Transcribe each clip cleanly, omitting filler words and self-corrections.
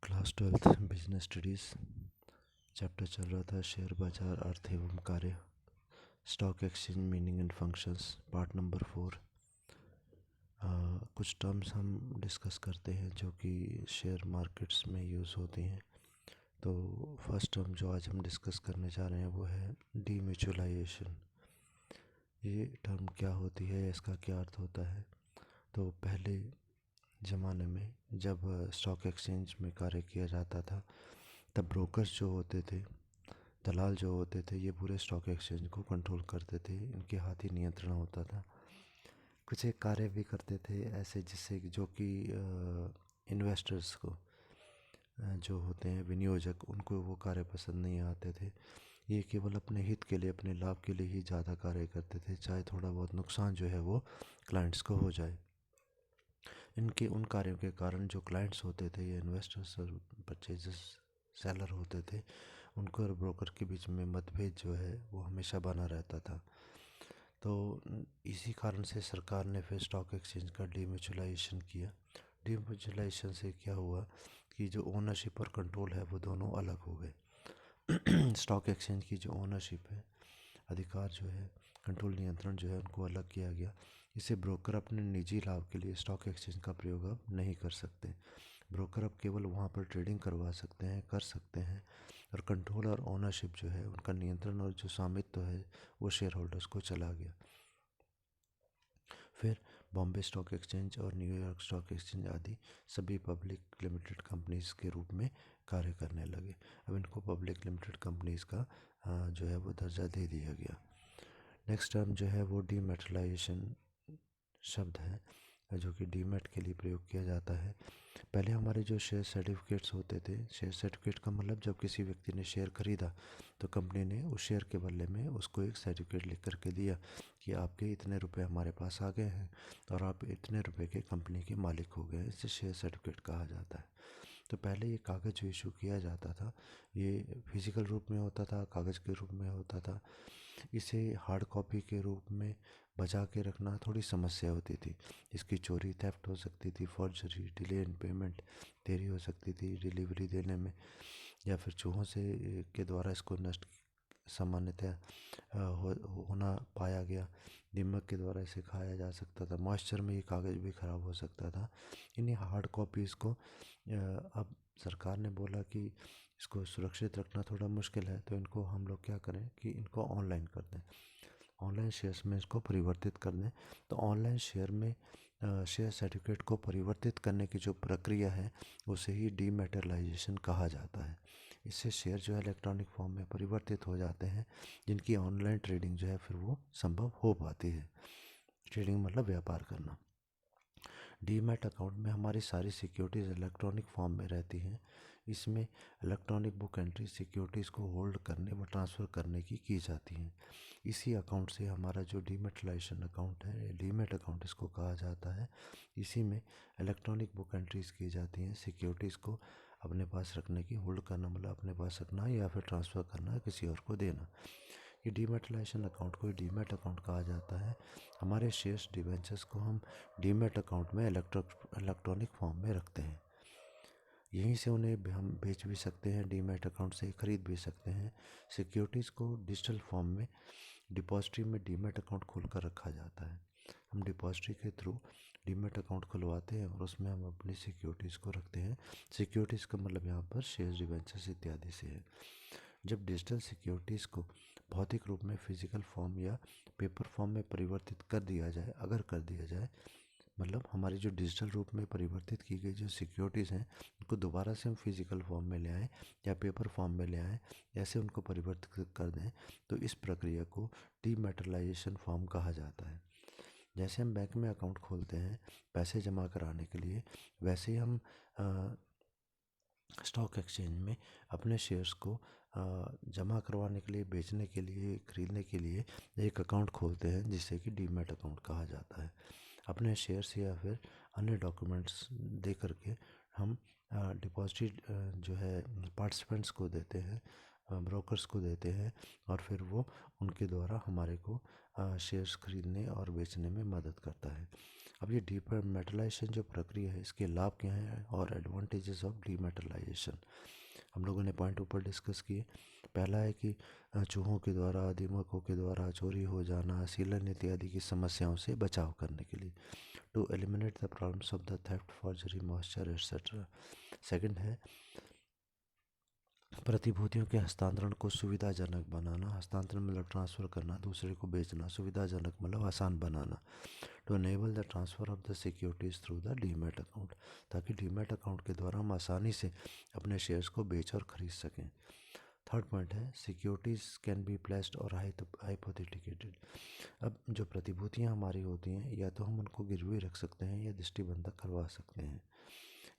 Class 12th business studies chapter चल रहा था शेयर बाजार अर्थ एवं कार्य stock exchange meaning and functions part number 4। कुछ टर्म्स हम डिस्कस करते हैं जो कि शेयर मार्केट्स में यूज़ होती हैं। तो फर्स्ट टर्म जो आज हम डिस्कस करने जा रहे हैं वो है डीम्यूचुअलाइजेशन। ये टर्म क्या होती है, इसका क्या अर्थ होता है? तो पहले ज़माने में जब स्टॉक एक्सचेंज में कार्य किया जाता था तब ब्रोकर्स जो होते थे, दलाल जो होते थे, ये पूरे स्टॉक एक्सचेंज को कंट्रोल करते थे। इनके हाथ ही नियंत्रण होता था। कुछ एक कार्य भी करते थे ऐसे जिससे जो कि इन्वेस्टर्स को जो होते हैं विनियोजक, उनको वो कार्य पसंद नहीं आते थे। ये केवल अपने हित के लिए, अपने लाभ के लिए ही ज़्यादा कार्य करते थे, चाहे थोड़ा बहुत नुकसान जो है वो क्लाइंट्स को हो जाए। इनके उन कार्यों के कारण जो क्लाइंट्स होते थे, ये इन्वेस्टर्स और परचेजर्स सेलर होते थे, उनको और ब्रोकर के बीच में मतभेद जो है वो हमेशा बना रहता था। तो इसी कारण से सरकार ने फिर स्टॉक एक्सचेंज का डीम्यूचुअलाइजेशन किया। डीम्यूचुअलाइजेशन से क्या हुआ कि जो ओनरशिप और कंट्रोल है वो दोनों अलग हो गए। स्टॉक एक्सचेंज की जो ओनरशिप है, अधिकार जो है, कंट्रोल, नियंत्रण जो है, उनको अलग किया गया। इसे ब्रोकर अपने निजी लाभ के लिए स्टॉक एक्सचेंज का प्रयोग अब नहीं कर सकते। ब्रोकर अब केवल वहाँ पर ट्रेडिंग करवा सकते हैं, कर सकते हैं, और कंट्रोल और ओनरशिप जो है, उनका नियंत्रण और जो स्वामित्व है वो शेयर होल्डर्स को चला गया। फिर बॉम्बे स्टॉक एक्सचेंज और न्यूयॉर्क स्टॉक एक्सचेंज आदि सभी पब्लिक लिमिटेड कंपनीज के रूप में कार्य करने लगे। अब इनको पब्लिक लिमिटेड कंपनीज का जो है वो दर्जा दे दिया गया। नेक्स्ट टर्म जो है वो डीमेटलाइजेशन शब्द है जो कि डीमेट के लिए प्रयोग किया जाता है। पहले हमारे जो शेयर सर्टिफिकेट्स होते थे, शेयर सर्टिफिकेट का मतलब जब किसी व्यक्ति ने शेयर खरीदा तो कंपनी ने उस शेयर के बदले में उसको एक सर्टिफिकेट लिख करके दिया कि आपके इतने रुपए हमारे पास आ गए हैं और आप इतने रुपए के कंपनी के मालिक हो गए। इसे शेयर सर्टिफिकेट कहा जाता है। तो पहले ये कागज़ जो इशू किया जाता था, ये फिजिकल रूप में होता था, कागज़ के रूप में होता था। इसे हार्ड कॉपी के रूप में बचा के रखना थोड़ी समस्या होती थी। इसकी चोरी, थेफ्ट हो सकती थी, फॉर्जरी, डिले इन पेमेंट, देरी हो सकती थी डिलीवरी देने में, या फिर चूहों से के द्वारा इसको नष्ट सामान्यतः होना पाया गया। दीमक के द्वारा इसे खाया जा सकता था। मॉइस्चर में ये कागज़ भी ख़राब हो सकता था। इन्हीं हार्ड कॉपीज़ को अब सरकार ने बोला कि इसको सुरक्षित रखना थोड़ा मुश्किल है, तो इनको हम लोग क्या करें कि इनको ऑनलाइन कर दें, ऑनलाइन शेयर्स में इसको परिवर्तित कर दें। तो ऑनलाइन शेयर में शेयर सर्टिफिकेट को परिवर्तित करने की जो प्रक्रिया है उसे ही डीमेटलाइजेशन कहा जाता है। इससे शेयर जो है इलेक्ट्रॉनिक फॉर्म में परिवर्तित हो जाते हैं, जिनकी ऑनलाइन ट्रेडिंग जो है फिर वो संभव हो पाती है। ट्रेडिंग मतलब व्यापार करना। डीमैट अकाउंट में हमारी सारी सिक्योरिटीज़ इलेक्ट्रॉनिक फॉर्म में रहती हैं। इसमें इलेक्ट्रॉनिक बुक एंट्री सिक्योरिटीज़ को होल्ड करने व ट्रांसफ़र करने की जाती हैं। इसी अकाउंट से हमारा जो डीमेटलाइजेशन अकाउंट है, डीमैट अकाउंट इसको कहा जाता है। इसी में इलेक्ट्रॉनिक बुक एंट्रीज की जाती हैं। सिक्योरिटीज़ को अपने पास रखने की, होल्ड करना मतलब अपने पास रखना या फिर ट्रांसफ़र करना, किसी और को देना। ये डीमेटलाइजेशन अकाउंट को डीमैट अकाउंट कहा जाता है। हमारे शेयर्स, डिबेंचर्स को हम डीमैट अकाउंट में इलेक्ट्रॉनिक फॉर्म में रखते हैं। यहीं से उन्हें हम बेच भी सकते हैं, डीमैट अकाउंट से खरीद भी सकते हैं। सिक्योरिटीज़ को डिजिटल फॉर्म में डिपॉजिटरी में डीमैट अकाउंट खोलकर रखा जाता है। हम डिपॉजिटरी के थ्रू डीमैट अकाउंट खुलवाते हैं और उसमें हम अपनी सिक्योरिटीज़ को रखते हैं। सिक्योरिटीज़ का मतलब यहाँ पर शेयर्स, डिबेंचर्स इत्यादि से है। जब डिजिटल सिक्योरिटीज़ को भौतिक रूप में फिजिकल फॉर्म या पेपर फॉर्म में परिवर्तित कर दिया जाए, अगर कर दिया जाए, मतलब हमारी जो डिजिटल रूप में परिवर्तित की गई जो सिक्योरिटीज़ हैं उनको दोबारा से हम फिजिकल फॉर्म में ले आएँ या पेपर फॉर्म में ले आएँ, ऐसे उनको परिवर्तित कर दें, तो इस प्रक्रिया को डीमेटलाइजेशन फॉर्म कहा जाता है। जैसे हम बैंक में अकाउंट खोलते हैं पैसे जमा कराने के लिए, वैसे ही हम स्टॉक एक्सचेंज में अपने शेयर्स को जमा करवाने के लिए, बेचने के लिए, खरीदने के लिए एक अकाउंट खोलते हैं जिसे कि डीमैट अकाउंट कहा जाता है। अपने शेयर्स या फिर अन्य डॉक्यूमेंट्स दे करके हम डिपॉजिट जो है पार्टिसिपेंट्स को देते हैं, ब्रोकर्स को देते हैं, और फिर वो उनके द्वारा हमारे को शेयर्स खरीदने और बेचने में मदद करता है। अब ये डीमेटलाइजेशन जो प्रक्रिया है, इसके लाभ क्या हैं और एडवांटेजेस ऑफ डीमेटलाइजेशन हम लोगों ने पॉइंट ऊपर डिस्कस किए। पहला है कि चूहों के द्वारा, दीमकों के द्वारा चोरी हो जाना, सीलन इत्यादि की समस्याओं से बचाव करने के लिए, to eliminate the problems of the theft, forgery, moisture etcetera. Second है प्रतिभूतियों के हस्तांतरण को सुविधाजनक बनाना। हस्तांतरण मतलब ट्रांसफ़र करना, दूसरे को बेचना। सुविधाजनक मतलब आसान बनाना। To enable the transfer of the securities through the demat account, ताकि डीमैट अकाउंट के द्वारा हम आसानी से अपने शेयर्स को बेच और ख़रीद सकें। थर्ड पॉइंट है सिक्योरिटीज़ कैन बी प्लेस्ड और हाइपोथेटिकेटेड। अब जो प्रतिभूतियाँ हमारी होती हैं, या तो हम उनको गिरवी रख सकते हैं या दृष्टिबंधक करवा सकते हैं।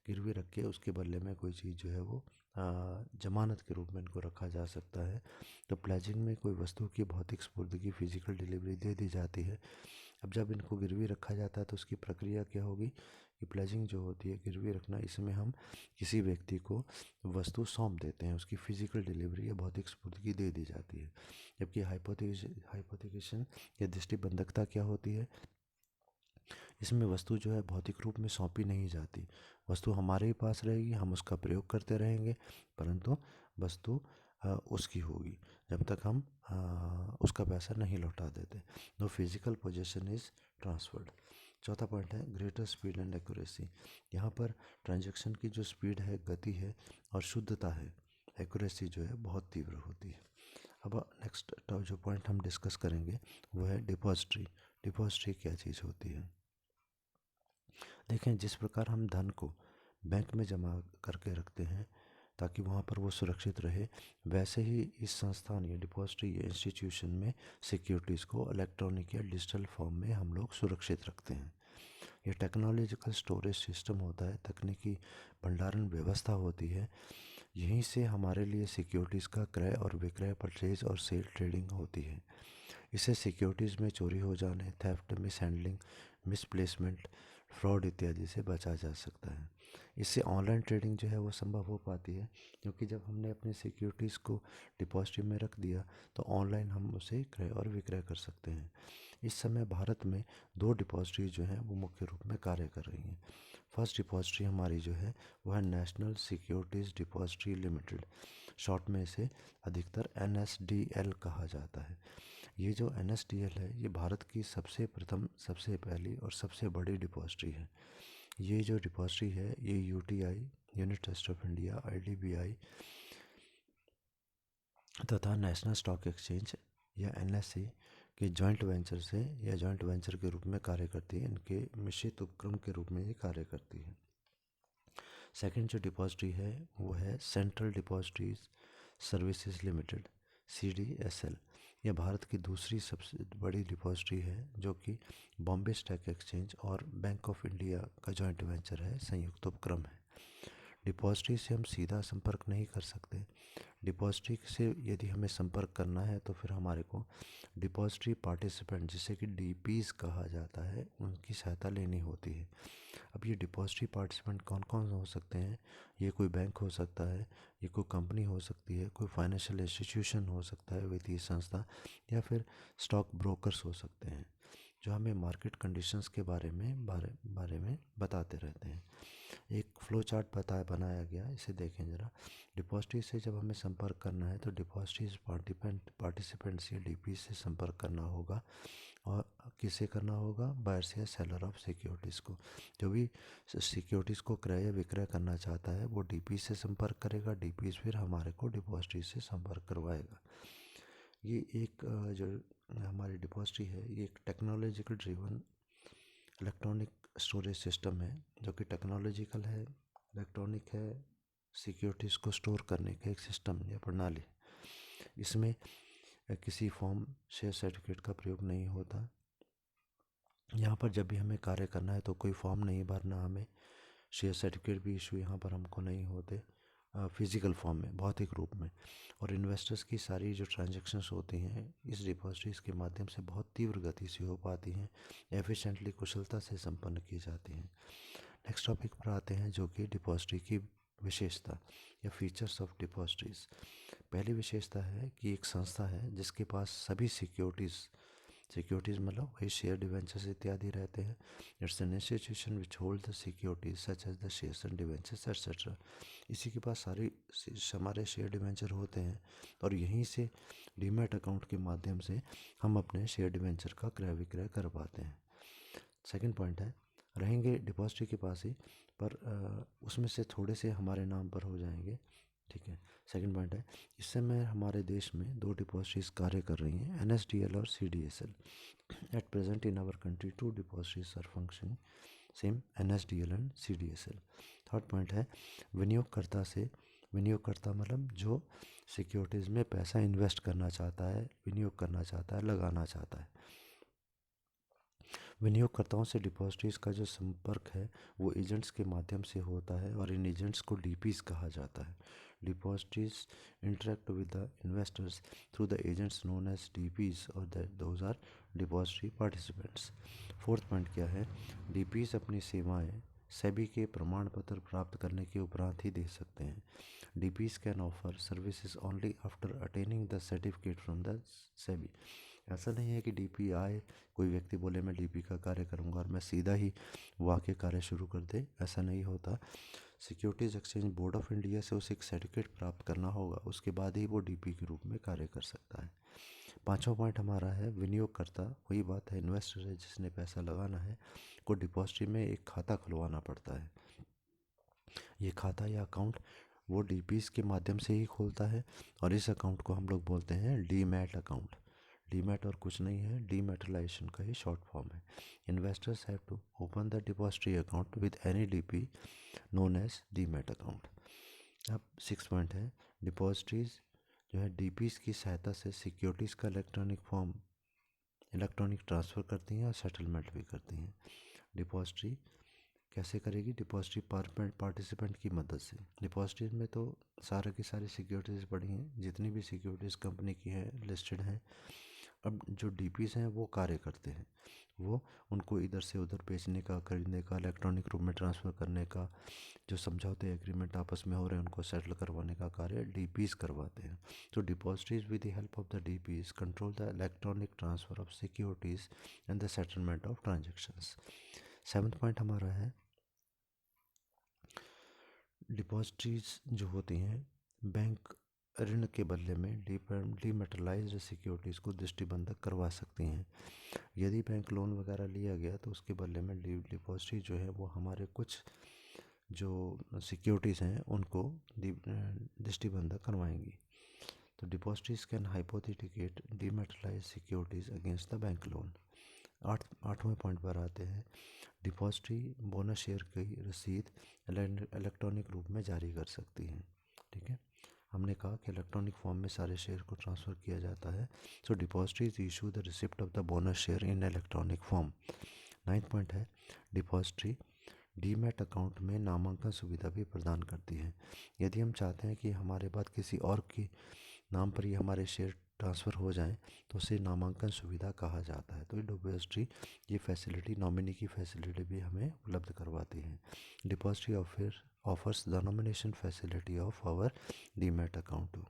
गिरवी रख के उसके बदले में कोई चीज़ जो है वो जमानत के रूप में इनको रखा जा सकता है। तो प्लेजिंग में कोई वस्तु की भौतिक स्पुर्दगी, फिजिकल डिलीवरी दे दी जाती है। अब जब इनको गिरवी रखा जाता है तो उसकी प्रक्रिया क्या होगी कि प्लेजिंग जो होती है, गिरवी रखना, इसमें हम किसी व्यक्ति को वस्तु सौंप देते हैं, उसकी फिजिकल डिलीवरी या भौतिक स्पुर्दगी दे दी जाती है। जबकि हाइपोथिकेशन या दृष्टिबंधकता क्या होती है, इसमें वस्तु जो है भौतिक रूप में सौंपी नहीं जाती। वस्तु हमारे ही पास रहेगी, हम उसका प्रयोग करते रहेंगे, परंतु वस्तु उसकी होगी जब तक हम उसका पैसा नहीं लौटा देते। No physical possession is transferred. चौथा पॉइंट है ग्रेटर स्पीड एंड एक्यूरेसी। यहाँ पर ट्रांजैक्शन की जो स्पीड है, गति है और शुद्धता है, एक्यूरेसी जो है बहुत तीव्र होती है। अब नेक्स्ट जो पॉइंट हम डिस्कस करेंगे वो है डिपॉजिटरी। डिपॉजिटरी क्या चीज़ होती है? देखें, जिस प्रकार हम धन को बैंक में जमा करके रखते हैं ताकि वहाँ पर वो सुरक्षित रहे, वैसे ही इस संस्थान या डिपॉजिटरी या इंस्टीट्यूशन में सिक्योरिटीज़ को इलेक्ट्रॉनिक या डिजिटल फॉर्म में हम लोग सुरक्षित रखते हैं। ये टेक्नोलॉजिकल स्टोरेज सिस्टम होता है, तकनीकी भंडारण व्यवस्था होती है। यहीं से हमारे लिए सिक्योरिटीज़ का क्रय और विक्रय, परचेज और सेल ट्रेडिंग होती है। इससे सिक्योरिटीज़ में चोरी हो जाने, theft, miss handling, misplacement, fraud इत्यादि से बचा जा सकता है। इससे ऑनलाइन ट्रेडिंग जो है वो संभव हो पाती है, क्योंकि जब हमने अपनी सिक्योरिटीज़ को डिपॉजिटरी में रख दिया तो ऑनलाइन हम उसे क्रय और विक्रय कर सकते हैं। इस समय भारत में दो डिपॉजिटरी जो हैं वो मुख्य रूप में कार्य कर रही हैं। फर्स्ट डिपॉजिटरी हमारी जो है वो है national securities depository limited, short में इसे अधिकतर NSDL कहा जाता है। ये जो NSDL है, ये भारत की सबसे प्रथम, सबसे पहली और सबसे बड़ी डिपॉजिटरी है। ये जो डिपॉजिटरी है ये UTI, unit trust of India, IDBI तथा नेशनल स्टॉक एक्सचेंज या NSE के जॉइंट वेंचर से या जॉइंट वेंचर के रूप में कार्य करती है। इनके मिश्रित उपक्रम के रूप में ये कार्य करती है। सेकंड जो डिपॉजिटरी है वो है central depositories services limited, CDSL। यह भारत की दूसरी सबसे बड़ी डिपॉजिटरी है, जो कि बॉम्बे स्टॉक एक्सचेंज और बैंक ऑफ इंडिया का जॉइंट वेंचर है, संयुक्त उपक्रम है। डिपॉजिटरी से हम सीधा संपर्क नहीं कर सकते। डिपॉजिटरी से यदि हमें संपर्क करना है तो फिर हमारे को डिपॉजिटरी पार्टिसिपेंट, जिसे कि DPs कहा जाता है, उनकी सहायता लेनी होती है। अब ये डिपॉजिटरी पार्टिसिपेंट कौन कौन हो सकते हैं? ये कोई बैंक हो सकता है, ये कोई कंपनी हो सकती है, कोई फाइनेंशियल इंस्टीट्यूशन हो सकता है, वित्तीय संस्था, या फिर स्टॉक ब्रोकर्स हो सकते हैं, जो हमें मार्केट कंडीशंस के बारे में बताते रहते हैं। एक फ्लो चार्ट बनाया गया, इसे देखें ज़रा। डिपॉजिटरी से जब हमें संपर्क करना है तो डिपॉजिटरीज पार्टिसिपेंट्स या DP से संपर्क करना होगा। और किसे करना होगा? बायर्स या सेलर ऑफ सिक्योरिटीज़ को। जो भी सिक्योरिटीज़ को क्रय या विक्रय करना चाहता है वो DP से संपर्क करेगा, DP फिर हमारे को डिपॉजिटरी से संपर्क करवाएगा। ये एक जो हमारी डिपॉजिटरी है, ये एक technological driven electronic storage system है, जो कि टेक्नोलॉजिकल है, इलेक्ट्रॉनिक है, सिक्योरिटीज़ को स्टोर करने का एक सिस्टम या प्रणाली। इसमें किसी फॉर्म शेयर सर्टिफिकेट का प्रयोग नहीं होता। यहाँ पर जब भी हमें कार्य करना है तो कोई फॉर्म नहीं भरना, हमें शेयर सर्टिफिकेट भी इशू यहाँ पर हमको नहीं होते फिज़िकल फॉर्म में, भौतिक रूप में। और इन्वेस्टर्स की सारी जो ट्रांजैक्शंस होती हैं इस डिपॉजिटरीज के माध्यम से बहुत तीव्र गति से हो पाती हैं, एफिशिएंटली, कुशलता से संपन्न की जाती हैं। नेक्स्ट टॉपिक पर आते हैं, जो कि डिपॉजिटरी की विशेषता या फीचर्स ऑफ डिपॉजिटरीज। पहली विशेषता है कि एक संस्था है जिसके पास सभी सिक्योरिटीज़ सिक्योरिटीज मतलब वही शेयर डिवेंचर्स इत्यादि रहते हैं। It's an institution which hold the securities such as the shares and debentures etcetera. इसी के पास सारी हमारे शेयर डिवेंचर होते हैं और यहीं से डीमैट अकाउंट के माध्यम से हम अपने शेयर डिवेंचर का क्रय विक्रय कर पाते हैं। सेकंड पॉइंट है, रहेंगे डिपॉजिटरी के पास ही, पर उसमें से थोड़े से हमारे नाम पर हो जाएंगे, ठीक है। सेकंड पॉइंट है, इस समय हमारे देश में दो डिपॉजिटरीज कार्य कर रही हैं, NSDL और CDSL। At present in our country two depositories are functioning, same NSDL and CDSL। Third point है, विनियोगकर्ता मतलब जो सिक्योरिटीज़ में पैसा इन्वेस्ट करना चाहता है, विनियोग करना चाहता है, लगाना चाहता है। विनियोगकर्ताओं से डिपॉजिटरीज का जो संपर्क है वो एजेंट्स के माध्यम से होता है और इन एजेंट्स को DPs कहा जाता है। Depositories interact with the investors through the agents known as DPs और those are depository participants. Fourth point क्या है, DPs अपनी सेवाएं सेबी के प्रमाण पत्र प्राप्त करने के उपरांत ही दे सकते हैं। DPs can offer services only after attaining the certificate from the SEBI. ऐसा नहीं है कि DP आए, कोई व्यक्ति बोले मैं DP का कार्य करूंगा और मैं सीधा ही वहाँ के कार्य शुरू कर दे, ऐसा नहीं होता। Securities exchange board of India से उसे एक सर्टिफिकेट प्राप्त करना होगा, उसके बाद ही वो DP के रूप में कार्य कर सकता है। पांचवा पॉइंट हमारा है, विनियोगकर्ता वही बात है, इन्वेस्टर है जिसने पैसा लगाना है, को डिपॉजिटरी में एक खाता खुलवाना पड़ता है। ये खाता या अकाउंट वो DPs के माध्यम से ही खोलता है और इस अकाउंट को हम लोग बोलते हैं डीमैट अकाउंट। डीमैट और कुछ नहीं है, डीमैटलाइजेशन का ही शॉर्ट फॉर्म है। Investors have to open the depository account with any DP known as demat account. अब सिक्स पॉइंट है, डिपॉजिटरीज जो है DPs की सहायता से सिक्योरिटीज़ का इलेक्ट्रॉनिक ट्रांसफ़र करती हैं और सेटलमेंट भी करती हैं। डिपॉजिटरी कैसे करेगी, डिपॉजिटरी पार्टिसिपेंट की मदद से। डिपॉजिटरी में तो सारे की सारी सिक्योरिटीज़ पड़ी हैं, जितनी भी सिक्योरिटीज़ कंपनी की हैं, लिस्टेड हैं। अब जो DPs हैं वो कार्य करते हैं, वो उनको इधर से उधर बेचने का, खरीदने का, इलेक्ट्रॉनिक रूप में ट्रांसफ़र करने का, जो समझौते एग्रीमेंट आपस में हो रहे हैं उनको सेटल करवाने का कार्य DPs करवाते हैं। तो depositories with the help of the DPs control the electronic transfer of securities and the settlement of transactions. Seventh point हमारा है, डिपॉजिटरीज जो होती हैं बैंक ऋण के बदले में डीमेटलाइज्ड सिक्योरिटीज़ को दृष्टिबंधक करवा सकती हैं। यदि बैंक लोन वगैरह लिया गया तो उसके बदले में डिपॉजिटरी जो है वो हमारे कुछ जो सिक्योरिटीज़ हैं उनको दृष्टिबंधक करवाएंगी। तो depositories can hypothecate dematerialise securities against the bank loan. आठवें पॉइंट पर आते हैं, डिपॉजिटरी बोनस शेयर की रसीद इलेक्ट्रॉनिक रूप में जारी कर सकती हैं, ठीक है। हमने कहा कि इलेक्ट्रॉनिक फॉर्म में सारे शेयर को ट्रांसफ़र किया जाता है। So depositories issue the receipt of the bonus share in electronic form. Ninth point है, डिपॉजिटरी डीमैट अकाउंट में नामांकन सुविधा भी प्रदान करती है। यदि हम चाहते हैं कि हमारे बाद किसी और की नाम पर ही हमारे शेयर ट्रांसफ़र हो जाएं तो उसे नामांकन सुविधा कहा जाता है। तो डिपॉजिटरी ये फैसिलिटी, नॉमिनी की फैसिलिटी भी हमें उपलब्ध करवाती है। Depository offers the nomination facility of our demat account to.